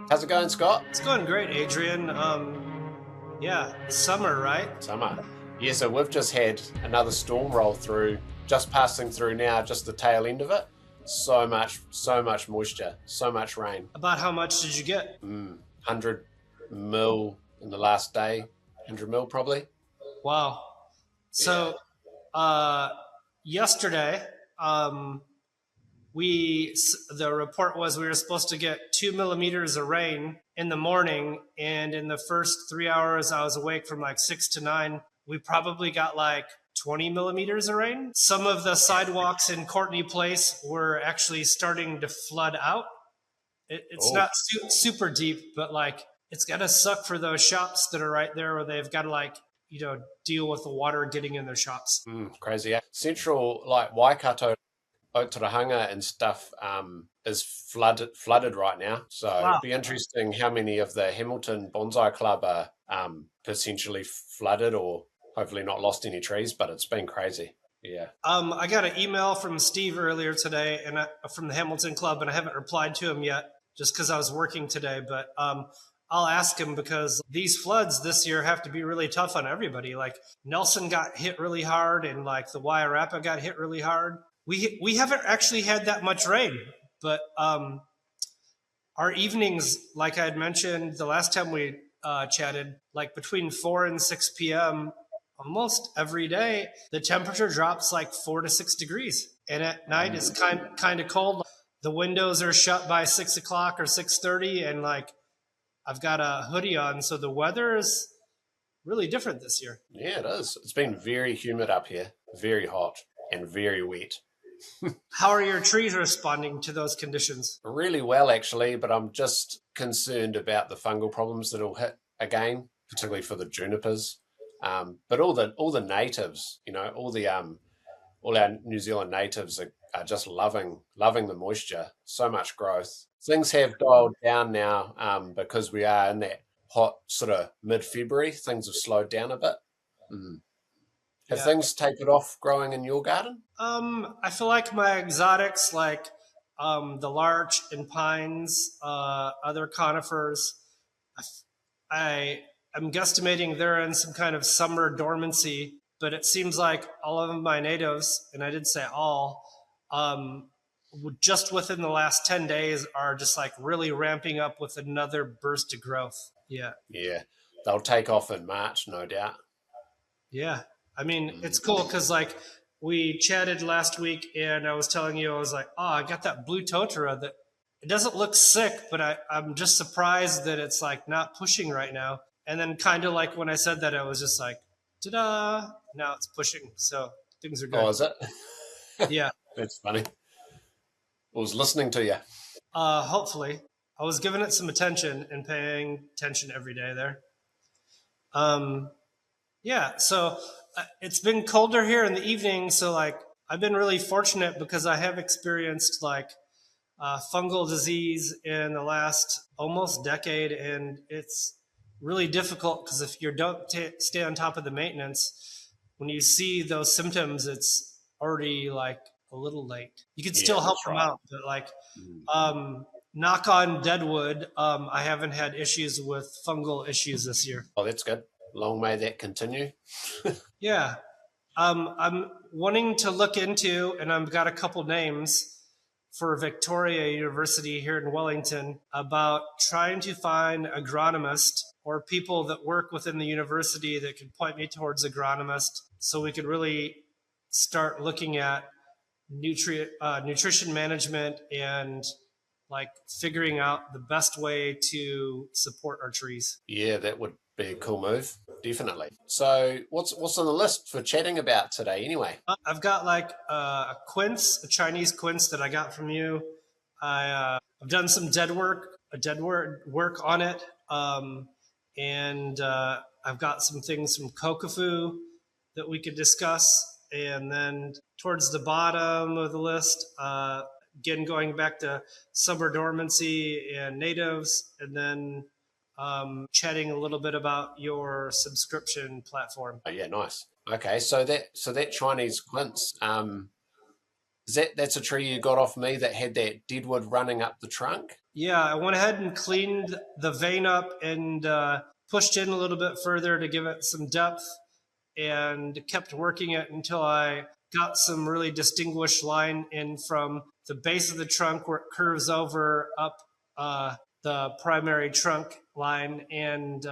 How's it going, Scott? It's going great, Adrian. Yeah, summer, right? Summer. Yeah, so we've just had another storm roll through, just passing through now, just the tail end of it. So much moisture, so much rain. About how much did you get? 100 mil in the last day, 100 mil probably. Wow. Yeah. So, uh, yesterday, um, the report was we were supposed to get 2 millimeters of rain in the morning, and in the first 3 hours I was awake from like 6 to 9, we probably got like 20 millimeters of rain. Some of the sidewalks in Courtney Place were actually starting to flood out. It's Oh, not super deep, but like it's gotta suck for those shops that are right there where they've got to like deal with the water getting in their shops. crazy. Yeah. Central, like Waikato, Aotearoa and stuff, is flooded right now. So Wow. it'd be interesting how many of the Hamilton Bonsai Club are potentially flooded or hopefully not lost any trees, but it's been crazy. Yeah. I got an email from Steve earlier today, from the Hamilton Club, and I haven't replied to him yet, just because I was working today. But I'll ask him because these floods this year have to be really tough on everybody. Like Nelson got hit really hard, and like the Wairarapa got hit really hard. We haven't actually had that much rain, but our evenings, like I had mentioned the last time we chatted, like between 4 and 6 p.m. almost every day, the temperature drops like 4 to 6 degrees, and at night it's kind of cold. The windows are shut by 6 o'clock or 6:30, and like I've got a hoodie on, so the weather is really different this year. Yeah, it is. It's been very humid up here, very hot and very wet. How are your trees responding to those conditions? Really well, actually, but I'm just concerned about the fungal problems that'll hit again, particularly for the junipers. But all the natives, all our New Zealand natives are just loving the moisture. So much growth. Things have dialed down now because we are in that hot sort of mid-February. Things have slowed down a bit. Mm. Have Yeah. things tapered off growing in your garden? I feel like my exotics, like the larch and pines, other conifers, I am guesstimating they're in some kind of summer dormancy. But it seems like all of my natives, and I did say all, um, just within the last 10 days are just like really ramping up with another burst of growth. Yeah. Yeah, they'll take off in March, no doubt. Yeah. I mean, Mm. it's cool because like we chatted last week and I was telling you, I was like, oh, I got that blue totara that it doesn't look sick, but I'm just surprised that it's like not pushing right now. And then kind of like when I said that, I was just like, ta-da, now it's pushing. So things are Oh, good. is it? Yeah. That's funny. I was listening to you. Hopefully. I was giving it some attention and paying attention every day there. Um, Yeah, so it's been colder here in the evening. So like I've been really fortunate because I have experienced like fungal disease in the last almost decade, and it's really difficult because if you don't stay on top of the maintenance, when you see those symptoms, it's already like a little late. You can Yeah, still help that's them right. out, but like Mm. knock on Deadwood, I haven't had issues with fungal issues this year. Oh, that's good. Long may that continue. Yeah. I'm wanting to look into, and I've got a couple names for Victoria University here in Wellington about trying to find agronomist or people that work within the university that could point me towards agronomist so we could really start looking at nutrition management and like figuring out the best way to support our trees. Yeah, that would be a cool move. Definitely. So, what's on the list for chatting about today, anyway? I've got like a quince, a Chinese quince that I got from you. I've done some dead work on it, and I've got some things from Kokufu that we could discuss. And then towards the bottom of the list, again going back to summer dormancy and natives, and then chatting a little bit about your subscription platform. Oh, yeah, nice. Okay, so that Chinese quince. That's a tree you got off me that had that deadwood running up the trunk? Yeah, I went ahead and cleaned the vein up and pushed in a little bit further to give it some depth and kept working it until I got some really distinguished line in from the base of the trunk where it curves over up the primary trunk line. And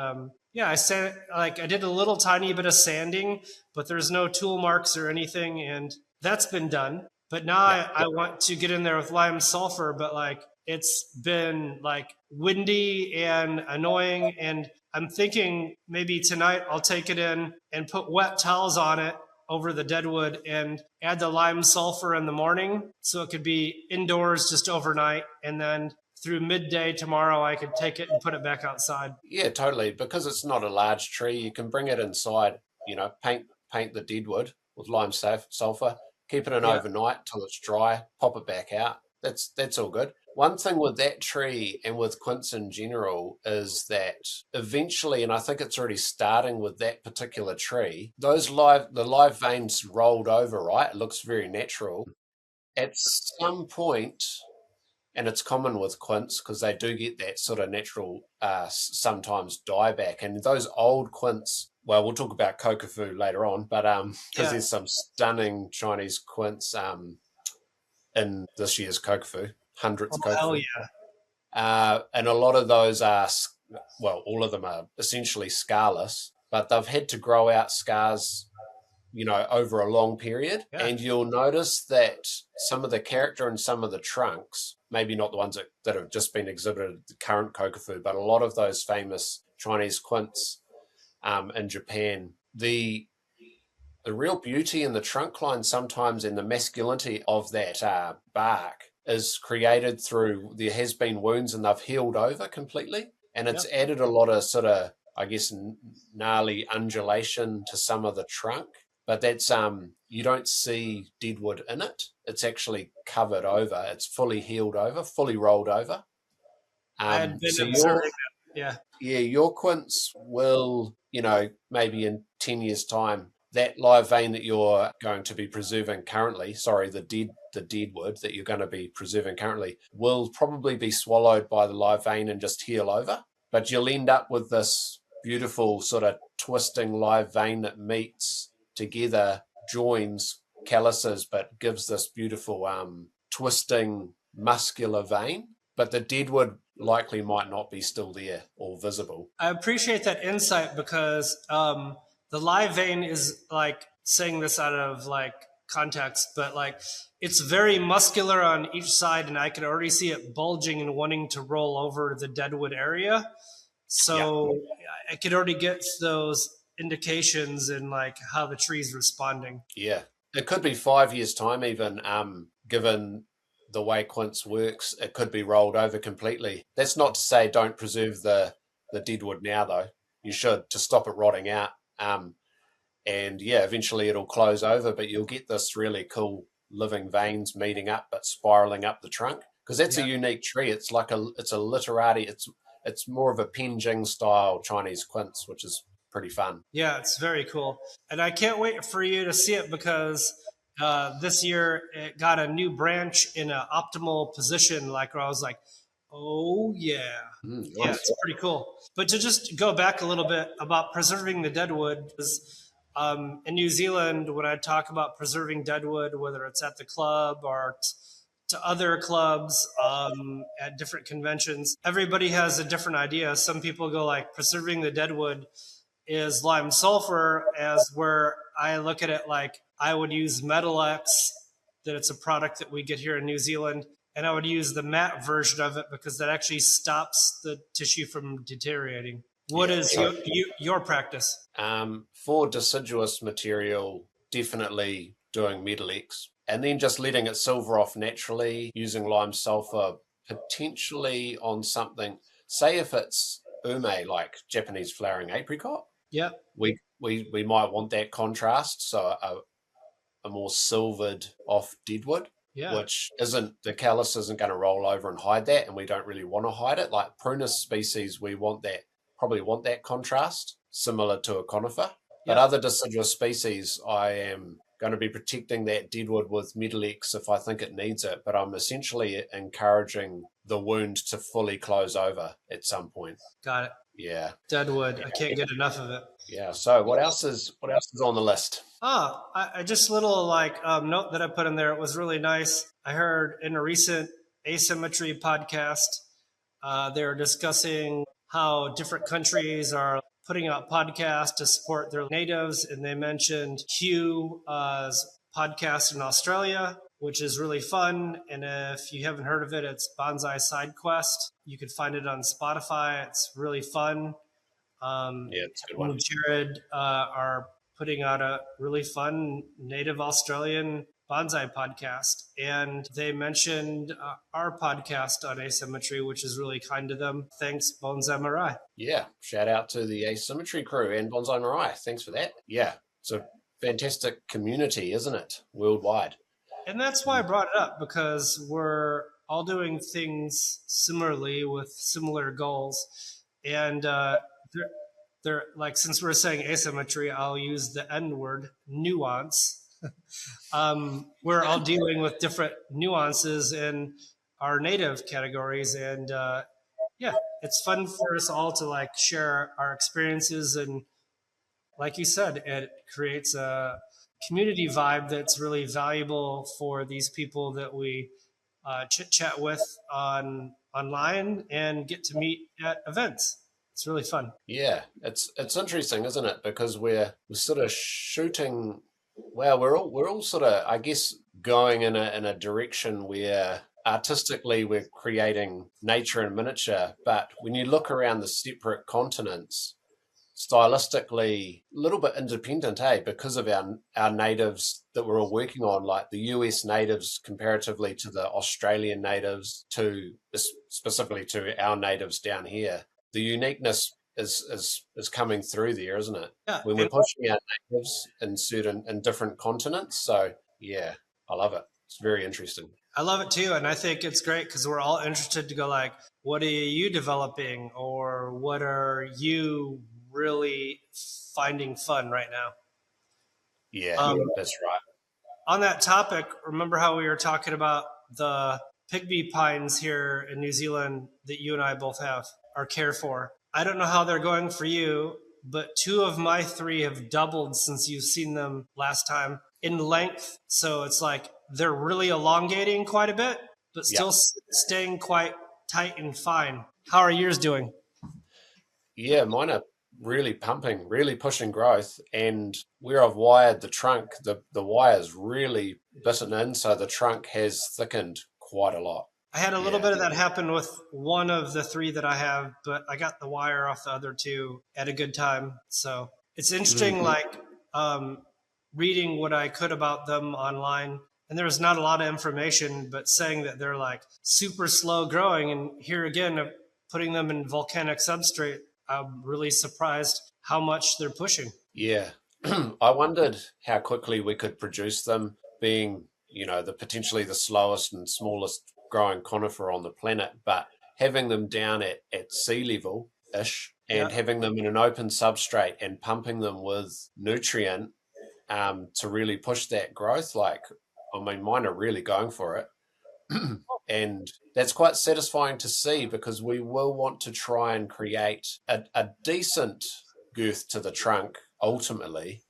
yeah, I did a little tiny bit of sanding, but there's no tool marks or anything, and that's been done. But now Yeah. I want to get in there with lime sulfur, but like it's been like windy and annoying, and I'm thinking maybe tonight I'll take it in and put wet towels on it over the deadwood and add the lime sulfur in the morning so it could be indoors just overnight, and then through midday tomorrow I could take it and put it back outside. Yeah, totally. Because it's not a large tree, you can bring it inside, paint the deadwood with lime sulfur, keep it in Yeah. overnight till it's dry, pop it back out. That's all good. One thing with that tree and with quince in general is that eventually, and I think it's already starting with that particular tree, the live veins rolled over, right? It looks very natural. At some point, and it's common with quince because they do get that sort of natural sometimes dieback, and those old quince, well, we'll talk about kokufu later on, but because Yeah. there's some stunning Chinese quince in this year's kokufu, Oh, hundredth hell kokufu, yeah. and a lot of those are, well, all of them are essentially scarless, but they've had to grow out scars, over a long period. Yeah. And you'll notice that some of the character in some of the trunks, maybe not the ones that have just been exhibited at the current kokufu, but a lot of those famous Chinese quince in Japan, the real beauty in the trunk line sometimes and the masculinity of that bark is created through there has been wounds and they've healed over completely. And it's Yep. added a lot of sort of, I guess, gnarly undulation to some of the trunk. But that's you don't see deadwood in it. It's actually covered over. It's fully healed over, fully rolled over. I had been So observing that. Yeah. your quince will, maybe in 10 years' time, that live vein that you're going to be preserving currently, sorry, the deadwood that you're going to be preserving currently, will probably be swallowed by the live vein and just heal over. But you'll end up with this beautiful sort of twisting live vein that meets together, joins calluses, but gives this beautiful twisting muscular vein. But the deadwood likely might not be still there or visible. I appreciate that insight because the live vein is like saying this out of like context, but like it's very muscular on each side, and I can already see it bulging and wanting to roll over the deadwood area. Yeah. So I could already get those indications in like how the tree's responding. Yeah. It could be 5 years' time, even, given the way quince works, it could be rolled over completely. That's not to say don't preserve the deadwood now, though. You should to stop it rotting out. And yeah, eventually it'll close over, but you'll get this really cool living veins meeting up but spiraling up the trunk because that's a Yeah. unique tree. It's a literati. It's more of a Penjing style Chinese quince, which is pretty fun. Yeah, it's very cool. And I can't wait for you to see it because this year it got a new branch in an optimal position, like where I was like, oh, yeah. Yeah, Nice. it's pretty cool. But to just go back a little bit about preserving the deadwood, is in New Zealand, when I talk about preserving deadwood, whether it's at the club or to other clubs at different conventions, everybody has a different idea. Some people go like preserving the deadwood is lime sulfur, as where I look at it like I would use Metalex, that it's a product that we get here in New Zealand, and I would use the matte version of it because that actually stops the tissue from deteriorating. What Yeah. is your practice? For deciduous material, definitely doing Metalex and then just letting it silver off naturally, using lime sulfur potentially on something. Say if it's ume, like Japanese flowering apricot, Yep. we might want that contrast, so a more silvered off deadwood, Yeah. which isn't the callus isn't going to roll over and hide that, and we don't really want to hide it. Like prunus species, we probably want that contrast, similar to a conifer. But Yep. other deciduous species, I am going to be protecting that deadwood with Metalix if I think it needs it, but I'm essentially encouraging the wound to fully close over at some point. Got it. Yeah. Deadwood. I can't get enough of it. Yeah. So what else is on the list? I just little note that I put in there. It was really nice. I heard in a recent asymmetry podcast, they were discussing how different countries are putting out podcasts to support their natives, and they mentioned Q's podcast in Australia, which is really fun. And if you haven't heard of it, it's Bonsai Side Quest. You can find it on Spotify. It's really fun. Yeah, it's a good one. Jared are putting out a really fun native Australian bonsai podcast. And they mentioned our podcast on asymmetry, which is really kind to them. Thanks, Bonsai Marai. Yeah, shout out to the asymmetry crew and Bonsai Marai. Thanks for that. Yeah, it's a fantastic community, isn't it, worldwide? And that's why I brought it up, because we're all doing things similarly with similar goals. And they're like, since we're saying asymmetry, I'll use the N word, nuance. We're all dealing with different nuances in our native categories. And yeah, it's fun for us all to like share our experiences. And like you said, it creates a community vibe that's really valuable for these people that we chit chat with online and get to meet at events. It's really fun. Yeah, it's interesting, isn't it? Because we're sort of shooting. Well, we're all sort of, I guess, going in a direction where artistically we're creating nature in miniature, but when you look around the separate continents, stylistically a little bit independent, because of our natives that we're all working on, like the US natives comparatively to the Australian natives, to specifically to our natives down here. The uniqueness is coming through there, isn't it? Yeah. When we're pushing our natives in different continents. So yeah, I love it. It's very interesting. I love it too, and I think it's great because we're all interested to go like, what are you developing, or what are you really finding fun right now? Yeah, that's right. On that topic, remember how we were talking about the pygmy pines here in New Zealand that you and I both have or care for? I don't know how they're going for you, but 2 of my 3 have doubled since you've seen them last time in length. So it's like they're really elongating quite a bit, but still staying quite tight and fine. How are yours doing? Yeah, mine are really pumping, really pushing growth. And where I've wired the trunk, the wire's really bitten in, so the trunk has thickened quite a lot. I had a little bit of that happen with one of the 3 that I have, but I got the wire off the other 2 at a good time. So it's interesting, reading what I could about them online. And there was not a lot of information, but saying that they're like super slow growing. And here again, putting them in volcanic substrate, I'm really surprised how much they're pushing. Yeah. I wondered how quickly we could produce them, being, potentially the slowest and smallest growing conifer on the planet, but having them down at sea level ish and having them in an open substrate and pumping them with nutrient to really push that growth. Mine are really going for it. And that's quite satisfying to see, because we will want to try and create a decent girth to the trunk ultimately.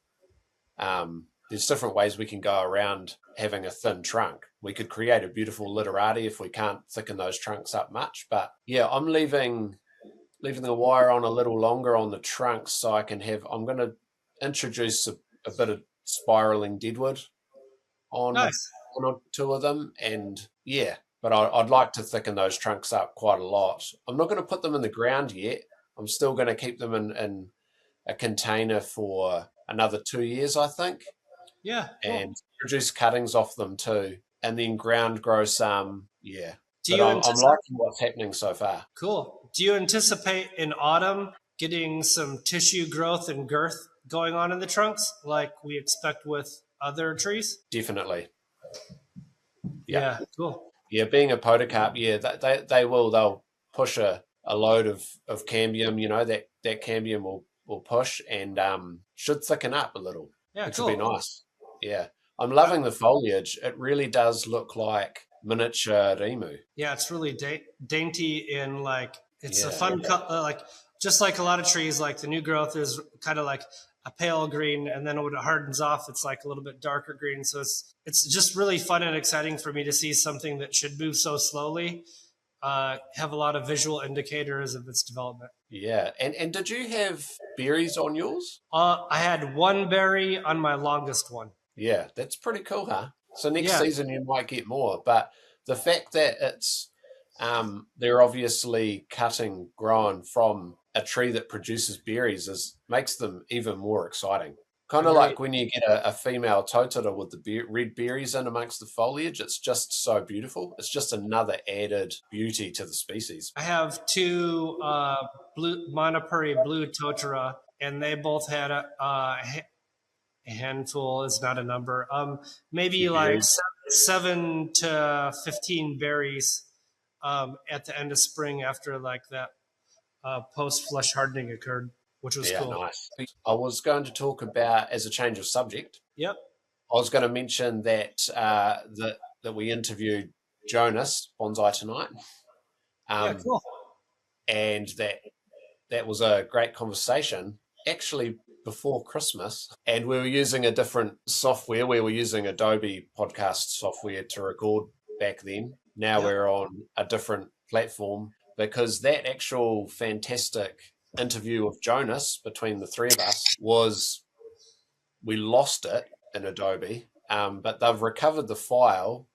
There's different ways we can go around having a thin trunk. We could create a beautiful literati if we can't thicken those trunks up much. But yeah, I'm leaving the wire on a little longer on the trunks so I'm going to introduce a bit of spiraling deadwood on one or 2 of them. And yeah, but I'd like to thicken those trunks up quite a lot. I'm not going to put them in the ground yet. I'm still going to keep them in a container for another 2 years, I think. Yeah. Cool. And produce cuttings off them too. And then ground grow some. Yeah. I'm liking what's happening so far. Cool. Do you anticipate in autumn getting some tissue growth and girth going on in the trunks like we expect with other trees? Definitely. Yeah. Cool. Yeah, being a podocarp, they'll push a load of cambium, that cambium will push and should thicken up a little, which will be nice. Yeah. I'm loving the foliage. It really does look like miniature rimu. Yeah, it's really dainty and like it's a Yeah, fun like just like a lot of trees. Like the new growth is kind of like a pale green, and then when it hardens off, it's like a little bit darker green. So it's just really fun and exciting for me to see something that should move so slowly have a lot of visual indicators of its development. yeah. And did you have berries on yours? I had one berry on my longest one. Yeah, that's pretty cool, huh? So next Yeah, season you might get more, but the fact that it's they're obviously grown from a tree that produces berries is makes them even more exciting. Kind of agreed. like when you get a female totara with the red berries in amongst the foliage, it's just so beautiful. It's just another added beauty to the species. I have two blue Monopuri blue totara, and they both had a handful is not a number. Maybe Few like berries. 7 to 15 berries at the end of spring after like that post flush hardening occurred, which was Yeah, cool. nice. I was going to talk about, as a change of subject, Yep. I was going to mention that we interviewed Jonas Bonsai tonight, Yeah. um, Cool. and that was a great conversation. Actually, before Christmas, and we were using a different software. We were using Adobe podcast software to record back then. Now Yep. we're on a different platform because that actual fantastic interview of Jonas between the three of us was we lost it in Adobe, but they've recovered the file,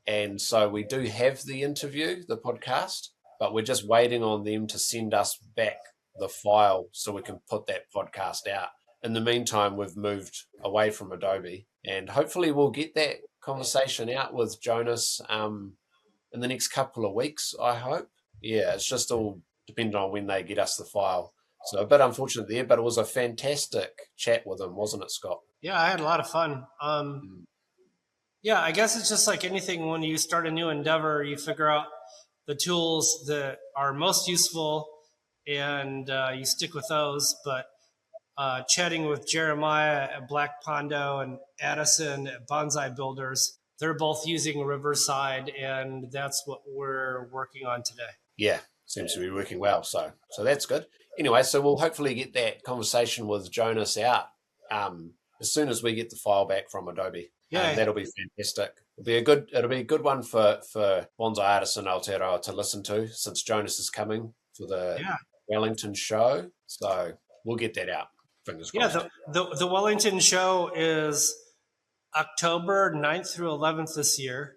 and so we do have the interview, the podcast, but we're just waiting on them to send us back the file so we can put that podcast out. In the meantime, we've moved away from Adobe, and hopefully we'll get that conversation out with Jonas in the next couple of weeks, I hope. Yeah, it's just all depending on when they get us the file. So a bit unfortunate there, but it was a fantastic chat with him, wasn't it, Scott? Yeah, I had a lot of fun. Mm. Yeah, I guess it's just like anything when you start a new endeavor, you figure out the tools that are most useful and you stick with those. But chatting with Jeremiah at Black Pondo and Addison at Bonsai Builders, they're both using Riverside, and that's what we're working on today. Yeah, seems to be working well. So that's good. Anyway, so we'll hopefully get that conversation with Jonas out as soon as we get the file back from Adobe. Yeah, That'll be fantastic. It'll be a good one for bonsai artists in Aotearoa to listen to, since Jonas is coming for the yeah, Wellington show. So we'll get that out. Fingers yeah. crossed. The Wellington show is October 9th through 11th this year,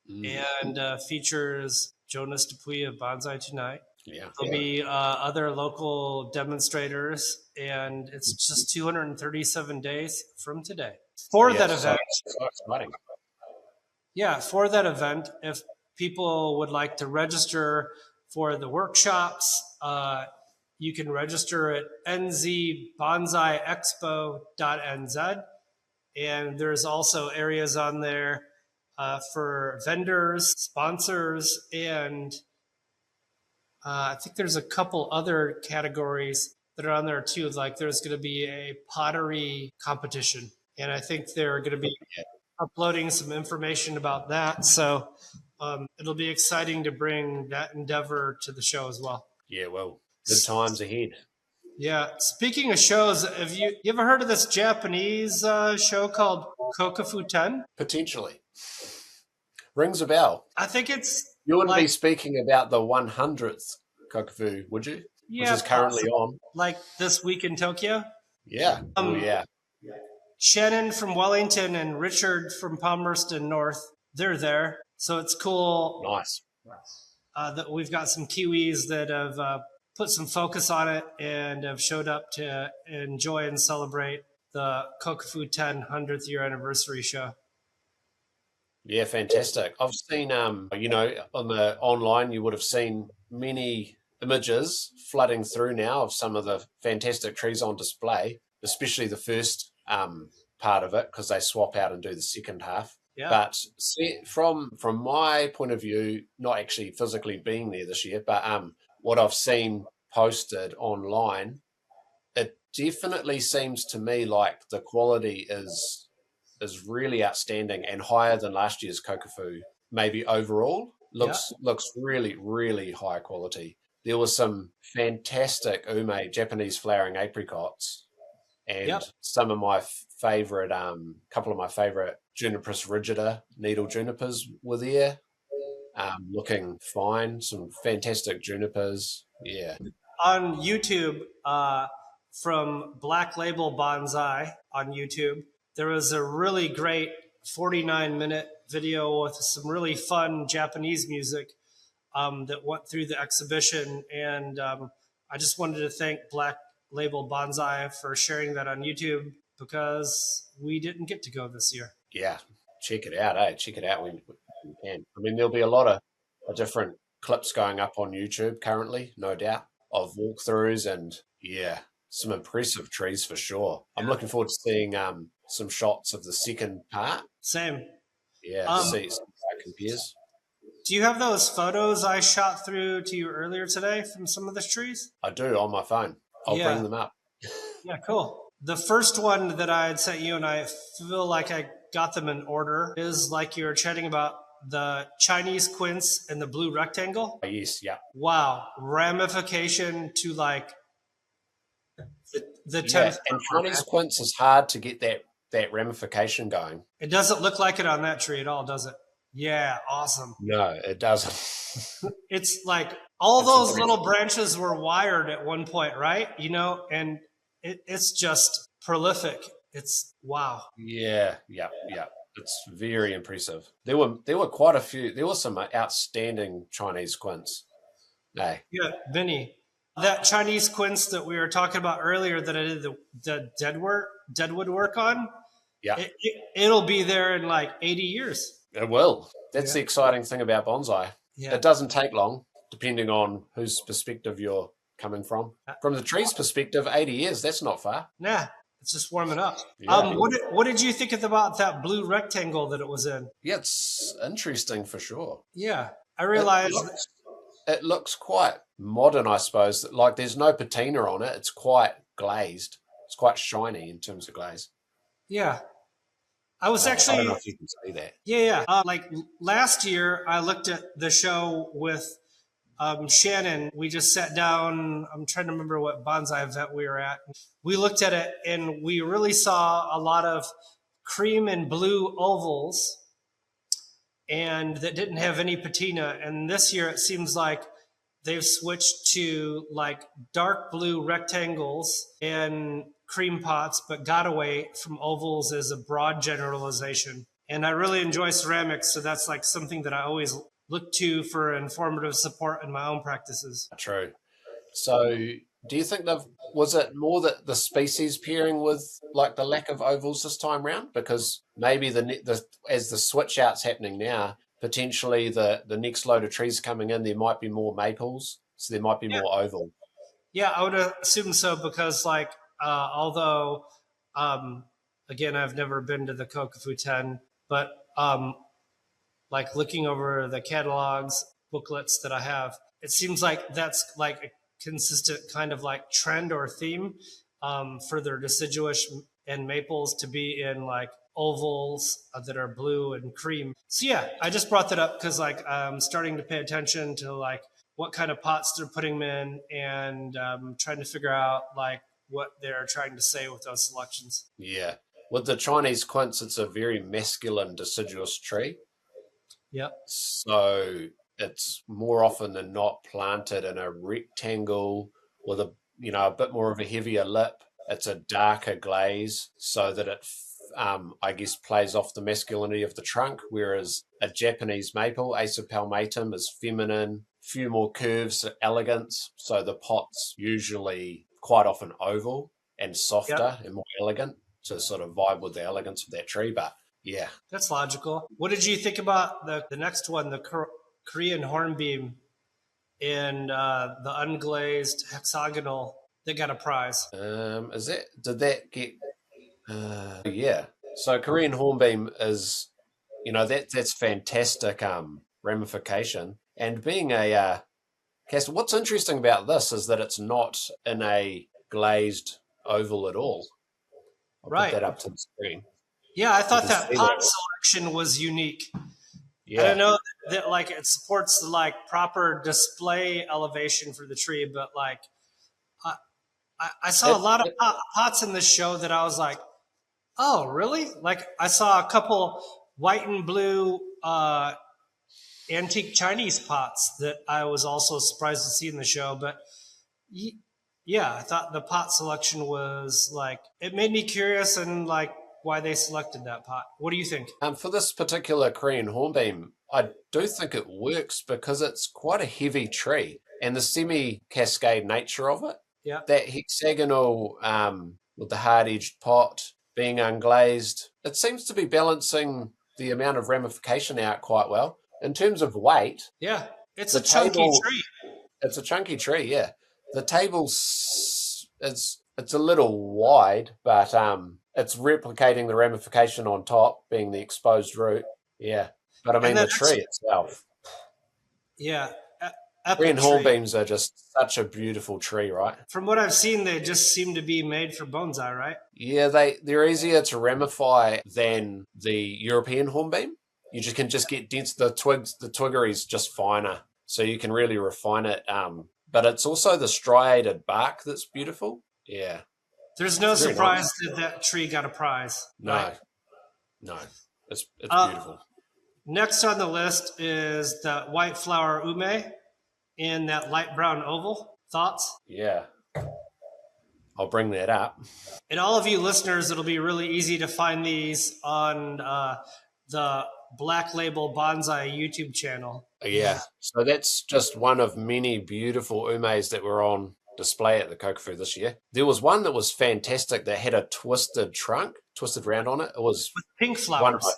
Mm, and features Jonas Dupuy of Bonsai Tonight. yeah. There'll be other local demonstrators, and it's just 237 days from today. For Yeah, that event, so exciting. yeah, for that event, if people would like to register for the workshops, you can register at nzbonsaiexpo.nz. And there's also areas on there for vendors, sponsors, and I think there's a couple other categories that are on there too. Like there's going to be a pottery competition, and I think they're going to be uploading some information about that. So it'll be exciting to bring that endeavor to the show as well. Yeah, well, good times ahead. Yeah. Speaking of shows, have you ever heard of this Japanese show called Kokufu-ten? Potentially. Rings a bell. I think it's You wouldn't be like speaking about the 100th Kokufu, would you? Which yeah, is currently on. like this week in Tokyo. Yeah. Oh, yeah. Shannon from Wellington and Richard from Palmerston North, they're there. So it's cool Nice. that we've got some Kiwis that have put some focus on it and have showed up to enjoy and celebrate the Kokufu-ten 100th year anniversary show. Yeah, fantastic. I've seen, on the online, you would have seen many images flooding through now of some of the fantastic trees on display, especially the first part of it, because they swap out and do the second half. Yeah. But from my point of view, not actually physically being there this year, but what I've seen posted online, it definitely seems to me like the quality is is really outstanding and higher than last year's Kokufu. Maybe overall looks really, really high quality. There was some fantastic ume, Japanese flowering apricots, and some of my favorite, couple of my favorite Juniperus rigida needle junipers were there, looking fine. Some fantastic junipers. Yeah. On YouTube, from Black Label Bonsai on YouTube, there was a really great 49-minute video with some really fun Japanese music that went through the exhibition. And I just wanted to thank Black Label Bonsai for sharing that on YouTube because we didn't get to go this year. Yeah, check it out, Check it out when you can. I mean, there'll be a lot of different clips going up on YouTube currently, no doubt, of walkthroughs and, yeah, some impressive trees for sure. I'm looking forward to seeing some shots of the second part. Same. Yeah, see how it compares. Do you have those photos I shot through to you earlier today from some of the trees? I do, on my phone. I'll bring them up. Yeah, cool. The first one that I had sent you, and I feel like I got them in order, is like you were chatting about the Chinese quince and the blue rectangle. Yes, yeah. Wow, ramification to like the 10th. And Chinese quince is hard to get that ramification going. It doesn't look like it on that tree at all, does it? Yeah, awesome. No, it doesn't. It's like all those little branches were wired at one point, right? You know, and it's just prolific. It's wow. Yeah. It's very impressive. There were quite a few. There was some outstanding Chinese quince. Hey. Yeah, Vinny. That Chinese quince that we were talking about earlier that I did the Deadwood work on, it'll be there in like 80 years. It will. That's the exciting thing about bonsai. Yeah. It doesn't take long, depending on whose perspective you're coming from. From the tree's perspective, 80 years, that's not far. Nah, it's just warming up. Yeah. What did you think about that blue rectangle that it was in? Yeah, it's interesting for sure. Yeah, I realized... It looks quite modern, I suppose. Like there's no patina on it. It's quite glazed. It's quite shiny in terms of glaze. Yeah. I was actually... I don't know if you can see that. Yeah. Like last year, I looked at the show with Shannon. We just sat down. I'm trying to remember what bonsai event we were at. We looked at it, and we really saw a lot of cream and blue ovals and that didn't have any patina. And this year it seems like they've switched to like dark blue rectangles and cream pots, but got away from ovals as a broad generalization. And I really enjoy ceramics, so that's like something that I always look to for informative support in my own practices. True. So do you think was it more that the species pairing with like the lack of ovals this time round? Because maybe as the switch out's happening now, potentially the next load of trees coming in, there might be more maples, so there might be more oval. Yeah, I would assume so because like, although, again, I've never been to the Kokufu-ten, but like looking over the catalogs, booklets that I have, it seems like that's like a consistent kind of like trend or theme for their deciduous and maples to be in like ovals that are blue and cream. So yeah, I just brought that up because like I'm starting to pay attention to like what kind of pots they're putting them in and trying to figure out like what they're trying to say with those selections. Yeah. With the Chinese quince, it's a very masculine deciduous tree. Yep. So it's more often than not planted in a rectangle with a bit more of a heavier lip. It's a darker glaze so that it, I guess, plays off the masculinity of the trunk, whereas a Japanese maple, Acer palmatum, is feminine, few more curves, elegance. So the pot's usually quite often oval and softer and more elegant to sort of vibe with the elegance of that tree. But yeah. That's logical. What did you think about the next one, the Korean hornbeam and the unglazed hexagonal that got a prize? Did that get... yeah. So Korean hornbeam is, that's fantastic ramification. And being a cast, what's interesting about this is that it's not in a glazed oval at all. I'll put that up to the screen. Yeah, I You thought can that see pot that. selection was unique. I don't Yeah. know that like it supports the like proper display elevation for the tree, but like I, I saw a It, lot of it, pots in this show that I was like, oh, really? Like I saw a couple white and blue antique Chinese pots that I was also surprised to see in the show. But yeah, I thought the pot selection was like, it made me curious and like why they selected that pot. What do you think? for this particular Korean hornbeam, I do think it works because it's quite a heavy tree and the semi-cascade nature of it. Yeah. That hexagonal with the hard-edged pot being unglazed, it seems to be balancing the amount of ramification out quite well. In terms of weight, Yeah. It's a the chunky table, tree. it's a chunky tree, yeah. The table's it's a little wide, but it's replicating the ramification on top, being the exposed root. Yeah. But I And mean then the tree itself. yeah, Korean epic tree. hornbeams are just such a beautiful tree, right? From what I've seen, they just seem to be made for bonsai, right? Yeah, they're easier to ramify than the European hornbeam. You just can just get dense. The twiggery is just finer, so you can really refine it. But it's also the striated bark that's beautiful. Yeah, There's no it's very nice. surprise that that tree got a prize, right? No, no, it's Uh, beautiful. Next on the list is the white flower ume in that light brown oval. Thoughts? Yeah, I'll bring that up. And all of you listeners, it'll be really easy to find these on the Black Label Bonsai YouTube channel. Yeah, so that's just one of many beautiful umes that were on display at the Kokufu this year. There was one that was fantastic that had a twisted trunk, twisted round on it. It was Pink one of flowers. my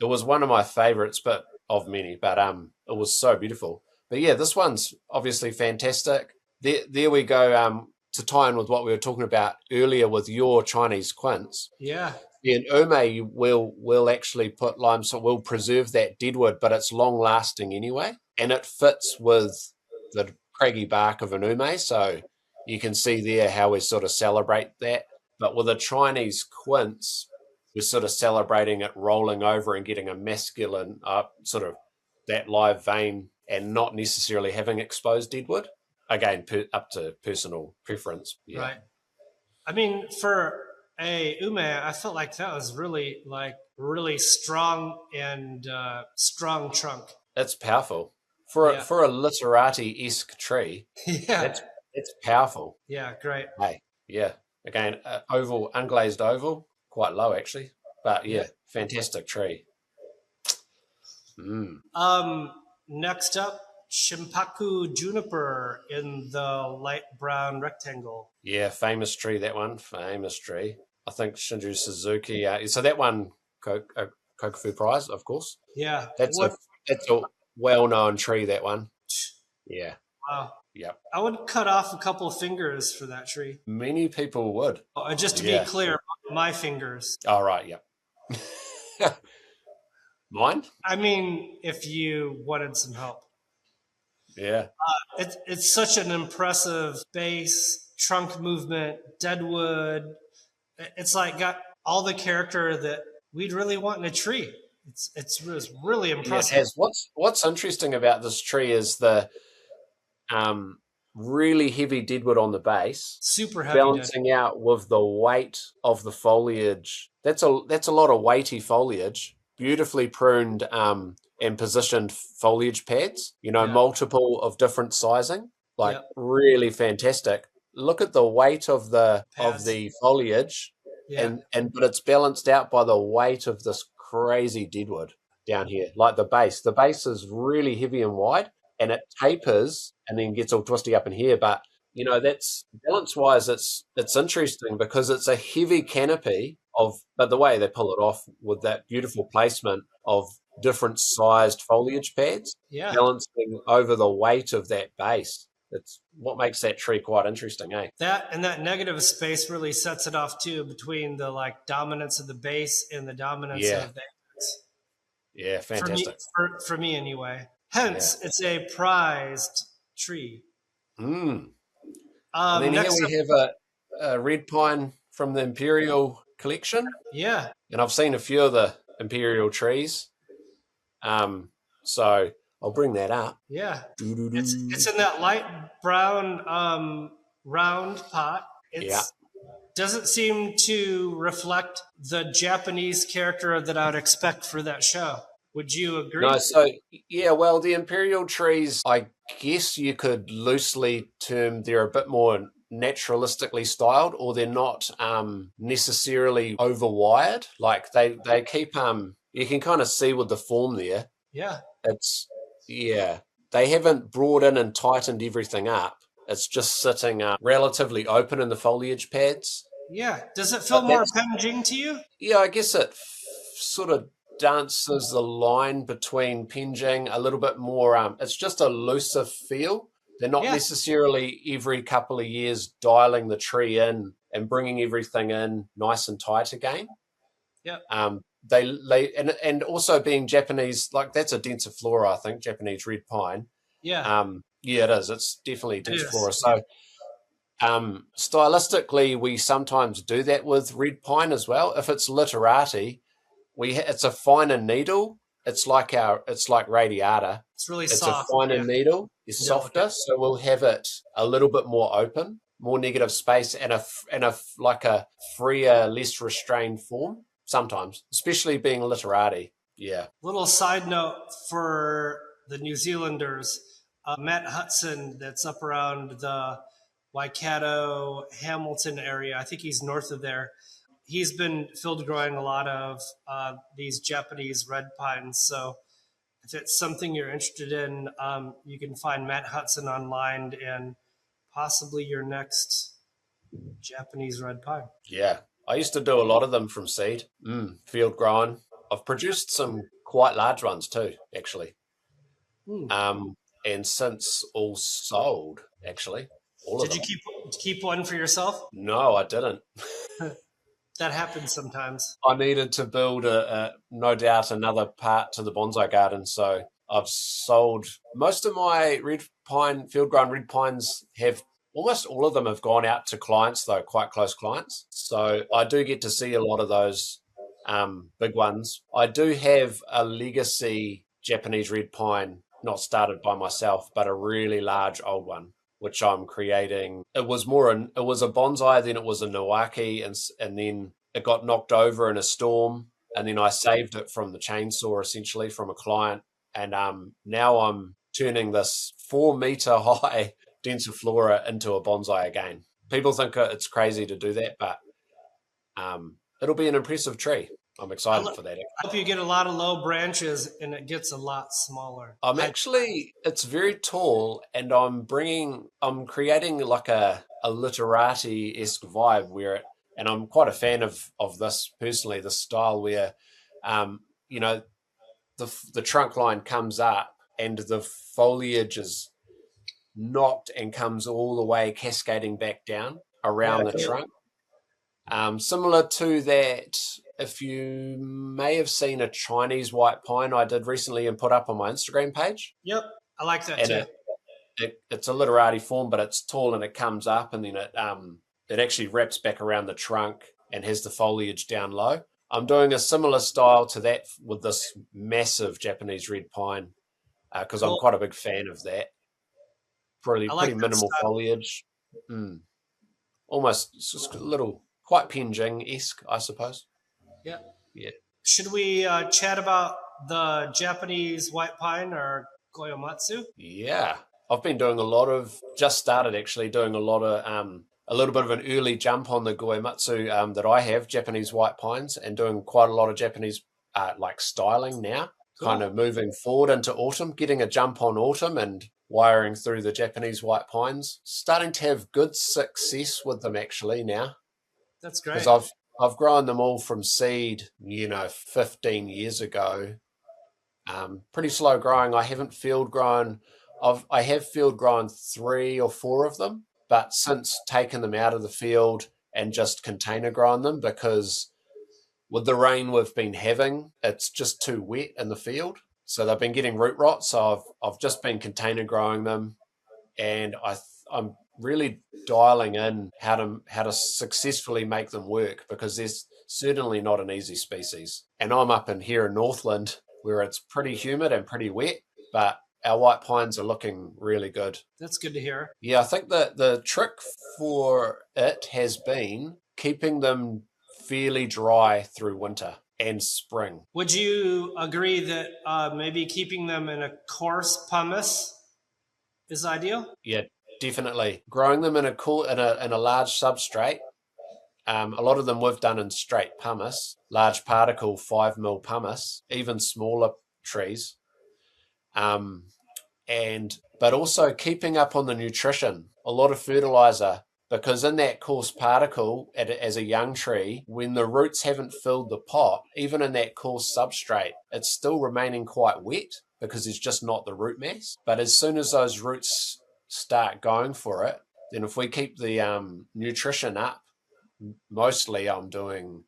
it was one of my favorites, but of many. But it was so beautiful. But yeah, this one's obviously fantastic. There we go. To tie in with what we were talking about earlier with your Chinese quince. Yeah. Yeah, and ume will actually put limestone, will preserve that deadwood, but it's long lasting anyway, and it fits with the craggy bark of an ume. So you can see there how we sort of celebrate that. But with a Chinese quince, we're sort of celebrating it rolling over and getting a masculine sort of that live vein, and not necessarily having exposed deadwood. Again, up to personal preference. Yeah. Right. I mean, for a ume, I felt like that was really like really strong and strong trunk. That's powerful for Yeah. for a literati-esque tree. Yeah. That's powerful. Yeah. Great. Hey, yeah. Again, oval, unglazed oval, quite low actually, but yeah, Yeah. fantastic tree. Mm. Next up, Shimpaku juniper in the light brown rectangle. Yeah, famous tree. That one, famous tree. I think Shinju Suzuki. So that one, Kokufu Prize, of course. Yeah. That's a well-known tree. That one. Yeah. Wow. Yep. I would cut off a couple of fingers for that tree. Many people would. Just to Yeah. be clear, my fingers. All right. Yep. Mine? I mean, if you wanted some help. Yeah. It's such an impressive base, trunk movement, deadwood. It's like got all the character that we'd really want in a tree. It's really Yeah, impressive. it has. What's interesting about this tree is the really heavy deadwood on the base, Super heavy. balancing out with the weight of the foliage. That's a lot of weighty foliage. Beautifully pruned and positioned foliage pads. Yeah. Multiple of different sizing. Like Yep. really fantastic. Look at the weight of the Pads. foliage, Yeah. and but it's balanced out by the weight of this crazy deadwood down here. Like the base. The base is really heavy and wide, and it tapers and then gets all twisty up in here. But that's balance wise, it's interesting because it's a heavy canopy but the way they pull it off with that beautiful placement of different sized foliage pads, Yeah. balancing over the weight of that base. It's what makes that tree quite interesting, eh? That and that negative space really sets it off too, between the like dominance of the base and the dominance Yeah. of the apex. Yeah, fantastic. For me anyway. Hence, it's a prized tree. And then Next here we have a red pine from the Imperial collection, Yeah. and I've seen a few of the imperial trees. So I'll bring that up. Yeah. Doo-doo-doo. It's in that light brown round pot. Yeah. It's doesn't seem to reflect the Japanese character that I would expect for that show. Would you agree? No, so yeah, well, the imperial trees, I guess you could loosely term they're a bit more naturalistically styled, or they're not necessarily overwired. Like they keep you can kind of see with the form there. Yeah. It's yeah, they haven't brought in and tightened everything up. It's just sitting relatively open in the foliage pads. Yeah. Does it feel But more that's punging to you? yeah, I guess it sort of dances the line between pinging a little bit more. It's just a looser feel. They're not Yeah. necessarily every couple of years dialing the tree in and bringing everything in nice and tight again. Yeah. And also being Japanese, like that's a densiflora, I think, Japanese red pine. Yeah. Yeah, it is. It's definitely It is. densiflora. So stylistically, we sometimes do that with red pine as well. If it's literati, it's a finer needle. It's like radiata. It's really It's soft. a finer Yeah. needle. It's softer, so we'll have it a little bit more open, more negative space, and like a freer, less restrained form. Sometimes, especially being literati. Yeah. Little side note for the New Zealanders, Matt Hudson, that's up around the Waikato, Hamilton area. I think he's north of there. He's been field growing a lot of these Japanese red pines. So if it's something you're interested in, you can find Matt Hudson online and possibly your next Japanese red pine. Yeah. I used to do a lot of them from seed, field grown. I've produced some quite large ones too, actually. And since all sold, actually, all of Did you them. keep one for yourself? No, I didn't. That happens sometimes. I needed to build no doubt another part to the bonsai garden, so I've sold most of my red pine field grown red pines. Have almost all of them have gone out to clients though, quite close clients. So I do get to see a lot of those big ones. I do have a legacy Japanese red pine, not started by myself, but a really large old one, which I'm creating. It was a bonsai, then it was a Nawaki, and then it got knocked over in a storm, and then I saved it from the chainsaw, essentially from a client, and now I'm turning this 4 meter high densiflora into a bonsai again. People think it's crazy to do that, but it'll be an impressive tree. I'm excited for that. I hope you get a lot of low branches and it gets a lot smaller. It's very tall, and I'm creating like a literati-esque vibe and I'm quite a fan of this personally, this style where, you know, the trunk line comes up and the foliage is knocked and comes all the way cascading back down around the trunk. Similar to that, if you may have seen a Chinese white pine I did recently and put up on my Instagram page. Yep, I like that and too. It's a literati form, but it's tall and it comes up, and then it actually wraps back around the trunk and has the foliage down low. I'm doing a similar style to that with this massive Japanese red pine because I'm quite a big fan of that. Pretty minimal foliage. Almost just a little, quite Penjing-esque, I suppose. Yeah. Yeah. Should we chat about the Japanese white pine or Goyomatsu? Yeah. I've been doing just started actually doing a little bit of an early jump on the Goematsu that I have, Japanese white pines, and doing quite a lot of Japanese like styling now, kind of moving forward into autumn, getting a jump on autumn and wiring through the Japanese white pines. Starting to have good success with them actually now. That's great. Because I've grown them all from seed, 15 years ago. Pretty slow growing. I haven't field grown. I have field grown 3 or 4 of them, but since taken them out of the field and just container grown them because with the rain we've been having, it's just too wet in the field. So they've been getting root rot. So I've just been container growing them, and I'm really dialing in how to successfully make them work because certainly not an easy species. And I'm up in here in Northland where it's pretty humid and pretty wet, but our white pines are looking really good. That's good to hear. Yeah, I think that the trick for it has been keeping them fairly dry through winter and spring. Would you agree that maybe keeping them in a coarse pumice is ideal? Yeah, definitely. Growing them in a large substrate. A lot of them we've done in straight pumice, large particle 5 mil pumice, even smaller trees. But also keeping up on the nutrition, a lot of fertilizer, because in that coarse particle, as a young tree, when the roots haven't filled the pot, even in that coarse substrate, it's still remaining quite wet because there's just not the root mass. But as soon as those roots start going for it, then if we keep the nutrition up, mostly I'm doing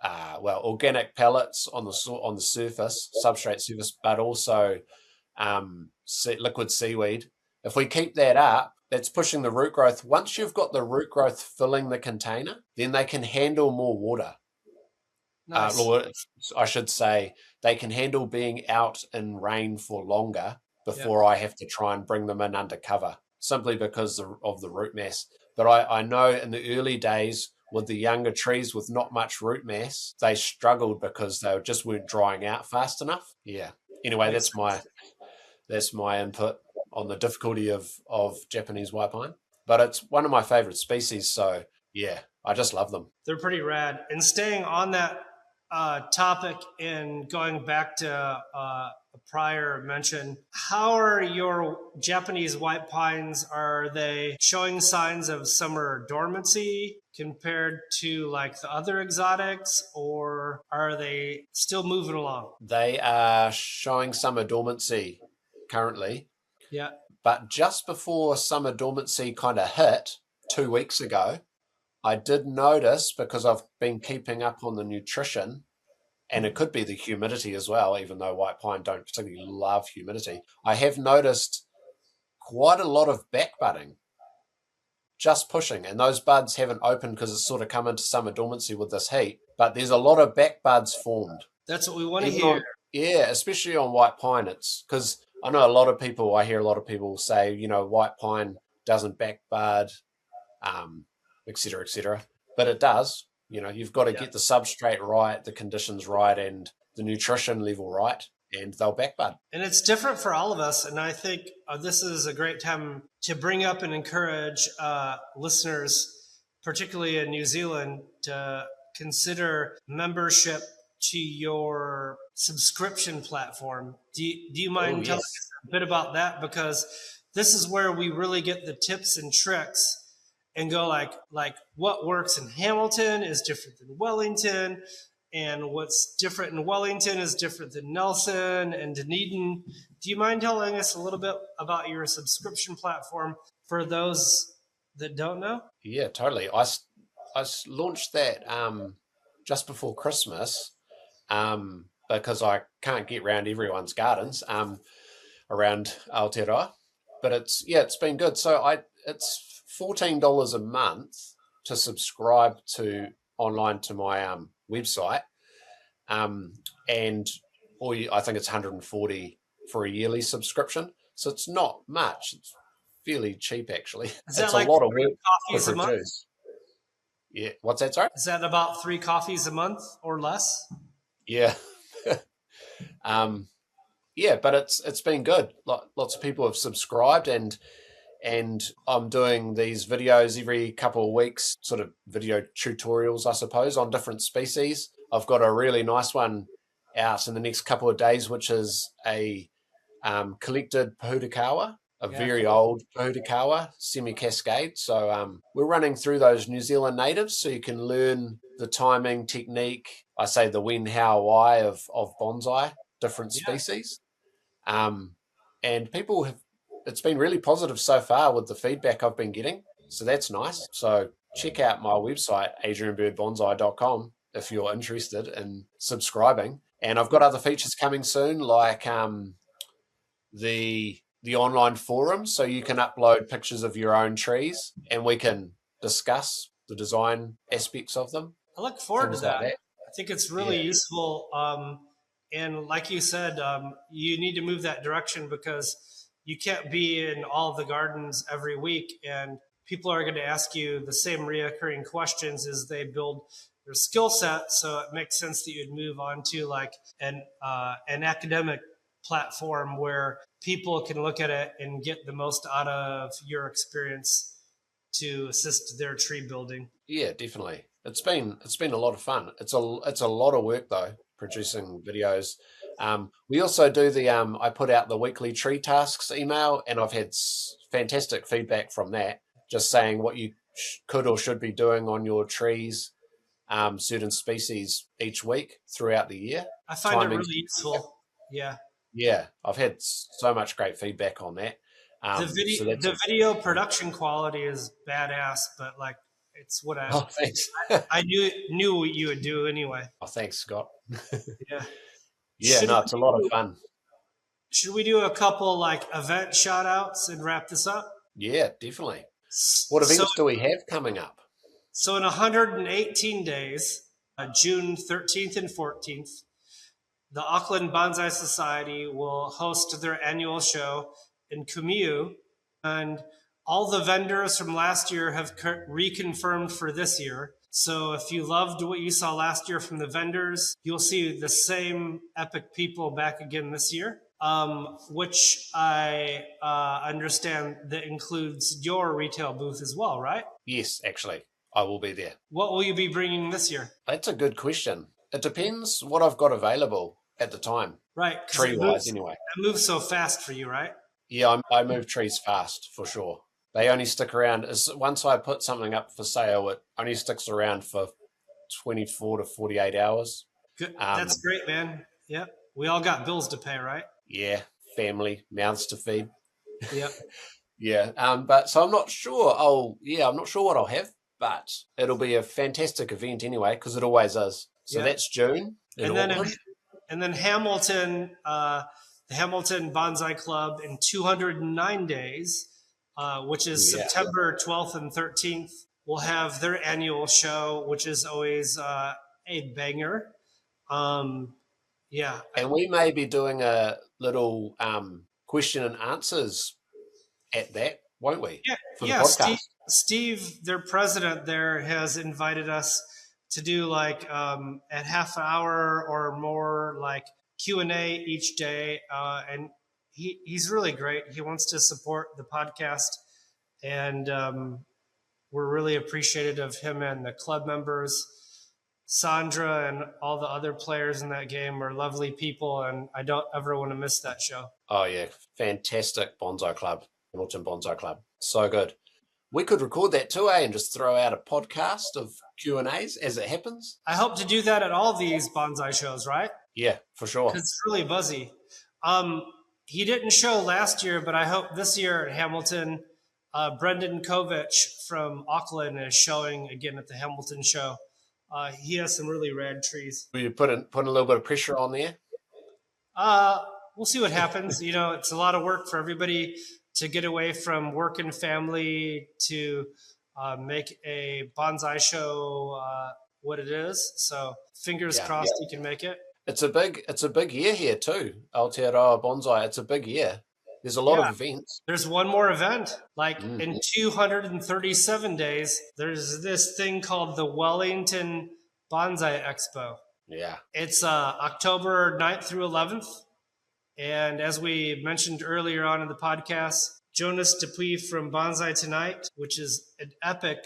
organic pellets on the surface, substrate surface, but also liquid seaweed. If we keep that up, that's pushing the root growth. Once you've got the root growth filling the container, then they can handle more water. Nice. I should say they can handle being out in rain for longer before I have to try and bring them in under cover, simply because of the root mass. But I know in the early days with the younger trees with not much root mass, they struggled because they just weren't drying out fast enough. Yeah. Anyway, that's my input on the difficulty of Japanese white pine. But it's one of my favorite species, so yeah, I just love them. They're pretty rad. And staying on that topic and going back to a prior mention, how are your Japanese white pines? Are they showing signs of summer dormancy compared to like the other exotics, or are they still moving along? They are showing summer dormancy currently. Yeah. But just before summer dormancy kind of hit 2 weeks ago, I did notice, because I've been keeping up on the nutrition, and it could be the humidity as well, even though white pine don't particularly love humidity, I have noticed quite a lot of back budding, just pushing. And those buds haven't opened because it's sort of come into summer dormancy with this heat, but there's a lot of back buds formed. That's what we want to hear. Yeah, especially on white pine. It's because I hear a lot of people say, white pine doesn't back bud, et cetera, et cetera. But it does. You've got to get the substrate right, the conditions right, and the nutrition level right, and they'll back bud. And it's different for all of us. And I think this is a great time to bring up and encourage listeners, particularly in New Zealand, to consider membership to your subscription platform. Do you mind telling us a bit about that? Because this is where we really get the tips and tricks and go like what works in Hamilton is different than Wellington, and what's different in Wellington is different than Nelson and Dunedin. Do you mind telling us a little bit about your subscription platform for those that don't know? Yeah, totally. I launched that just before Christmas because I can't get around everyone's gardens around Aotearoa. But it's been good. So it's $14 a month to subscribe online to my website, and I think it's $140 for a yearly subscription. So it's not much. It's fairly cheap, actually. Is that it's like a lot of work coffees to a month? produce. Yeah, what's that? Sorry. Is that about 3 coffees a month or less? Yeah. Yeah, but it's been good. Lots of people have subscribed, and I'm doing these videos every couple of weeks, sort of video tutorials, I suppose, on different species. I've got a really nice one out in the next couple of days, which is a collected Pohutukawa, very old Pohutukawa, semi-cascade. So we're running through those New Zealand natives so you can learn the timing technique, I say the when, how, why of bonsai, different species. And people it's been really positive so far with the feedback I've been getting. So that's nice. So check out my website, adrianbirdbonsai.com, if you're interested in subscribing. And I've got other features coming soon, like the online forum, so you can upload pictures of your own trees and we can discuss the design aspects of them. I look forward to things like that. that. I think it's really Yeah, useful. And like you said, you need to move that direction because you can't be in all the gardens every week. And people are going to ask you the same reoccurring questions as they build their skill set. So it makes sense that you'd move on to like an academic platform where people can look at it and get the most out of your experience to assist their tree building. yeah, definitely. It's been a lot of fun. It's a lot of work though, producing videos. We also do the I put out the weekly tree tasks email, and I've had fantastic feedback from that. Just saying what you could or should be doing on your trees, certain species each week throughout the year. I find it Timing. really useful. Yeah. Yeah, I've had so much great feedback on that. So that's The video production quality is badass, but like it's what oh, thanks. I knew what you would do anyway. Oh, thanks, Scott. Yeah. Yeah, Should no, it's a lot of fun. should we do a couple like event shout outs and wrap this up? Yeah, definitely. What So events do we have coming up? so in 118 days, June 13th and 14th, the Auckland Bonsai Society will host their annual show in Kumiu, and all the vendors from last year have reconfirmed for this year. So if you loved what you saw last year from the vendors, you'll see the same epic people back again this year, which I understand that includes your retail booth as well, right? Yes, actually, I will be there. What will you be bringing this year? That's a good question. It depends what I've got available at the time, Right, because tree-wise anyway. it moves so fast for you, right? Yeah, I move trees fast, for sure. They only stick around, once I put something up for sale, it only sticks around for 24 to 48 hours. Good. That's great, man. Yep. We all got bills to pay, right? Yeah, family, mouths to feed. Yep. Yeah, but so I'm not sure. I'm not sure what I'll have, but it'll be a fantastic event anyway, because it always is. So Yep. that's June in Auckland. And then Hamilton, the Hamilton Bonsai Club in 209 days, which is September 12th and 13th, will have their annual show, which is always a banger. Yeah. And we may be doing a little question and answers at that, won't we? Yeah. For the podcast. Steve, their president there, has invited us to do like a half hour or more like Q&A each day. And he's really great. He wants to support the podcast. And we're really appreciative of him and the club members. Sandra and all the other players in that game are lovely people, and I don't ever want to miss that show. Oh, yeah. Fantastic bonsai club, Hamilton Bonsai Club. So good. We could record that too, and just throw out a podcast of Q&As as it happens. I hope to do that at all these bonsai shows, right? Yeah, for sure. It's really buzzy. He didn't show last year, but I hope this year at Hamilton, Brendan Kovich from Auckland is showing again at the Hamilton show. He has some really rad trees. Will you put a little bit of pressure on there? We'll see what happens. You know, it's a lot of work for everybody to get away from work and family to make a bonsai show what it is. So fingers crossed you can make it. It's a big year here too, Aotearoa Bonsai. It's a big year. There's a lot of events. There's one more event. Like in 237 days, there's this thing called the Wellington Bonsai Expo. Yeah. It's October 9th through 11th. And as we mentioned earlier on in the podcast, Jonas Dupuy from Bonsai Tonight, which is an epic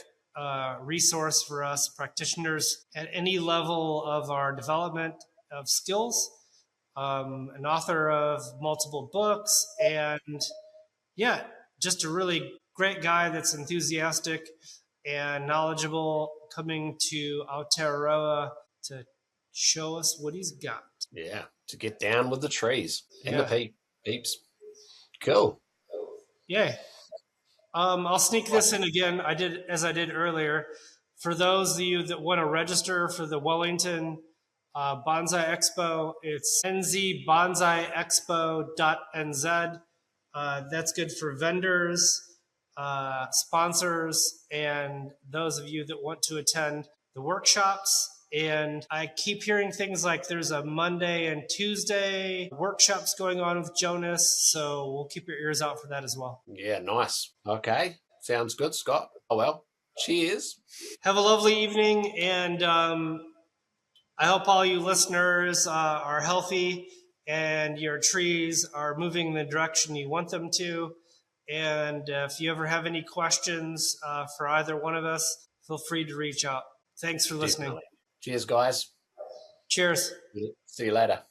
resource for us practitioners at any level of our development of skills, an author of multiple books, and just a really great guy that's enthusiastic and knowledgeable, coming to Aotearoa to show us what he's got. Yeah, to get down with the trees and the peeps. Cool. Yay. I'll sneak this in again. I did earlier. For those of you that want to register for the Wellington Bonsai Expo, it's nzbonsaiexpo.nz. That's good for vendors, sponsors, and those of you that want to attend. the workshops. And I keep hearing things like there's a Monday and Tuesday workshops going on with Jonas. So we'll keep your ears out for that as well. Yeah, nice. Okay. Sounds good, Scott. Oh, well. Cheers. Have a lovely evening. And I hope all you listeners are healthy and your trees are moving in the direction you want them to. And if you ever have any questions for either one of us, feel free to reach out. Thanks for listening. Cheers, guys. Cheers. See you later.